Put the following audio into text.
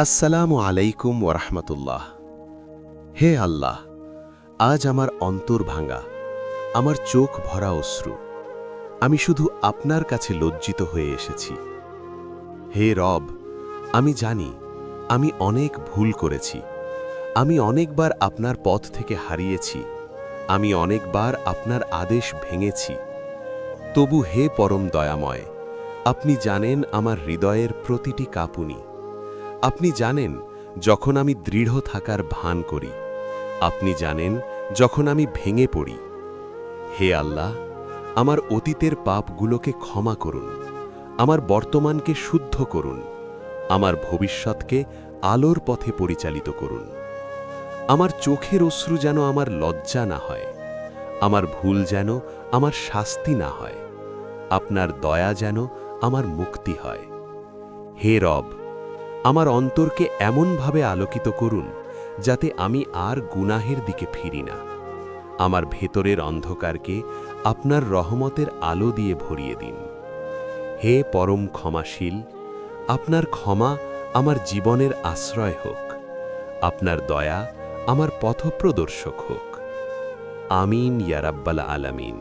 আসসালামু আলাইকুম ওরহমতুল্লাহ। হে আল্লাহ, আজ আমার অন্তর ভাঙা, আমার চোখ ভরা অশ্রু। আমি শুধু আপনার কাছে লজ্জিত হয়ে এসেছি। হে রব, আমি জানি আমি অনেক ভুল করেছি। আমি অনেকবার আপনার পথ থেকে হারিয়েছি। আমি অনেকবার আপনার আদেশ ভেঙেছি। তবু হে পরম দয়াময়, আপনি জানেন আমার হৃদয়ের প্রতিটি কাঁপুনি। আপনি জানেন যখন আমি দৃঢ় থাকার ভান করি। আপনি জানেন যখন আমি ভেঙে পড়ি। হে আল্লাহ, আমার অতীতের পাপগুলোকে ক্ষমা করুন। আমার বর্তমানকে শুদ্ধ করুন। আমার ভবিষ্যৎকে আলোর পথে পরিচালিত করুন। আমার চোখের অশ্রু যেন আমার লজ্জা না হয়। আমার ভুল যেন আমার শাস্তি না হয়। আপনার দয়া যেন আমার মুক্তি হয়। হে রব, আমার অন্তরকে এমনভাবে আলোকিত করুন যাতে আমি আর গুনাহের দিকে ফিরি না। আমার ভেতরের অন্ধকারকে আপনার রহমতের আলো দিয়ে ভরিয়ে দিন। হে পরম ক্ষমাশীল, আপনার ক্ষমা আমার জীবনের আশ্রয় হোক। আপনার দয়া আমার পথপ্রদর্শক হোক। আমিন ইয়া রাব্বাল আলামিন।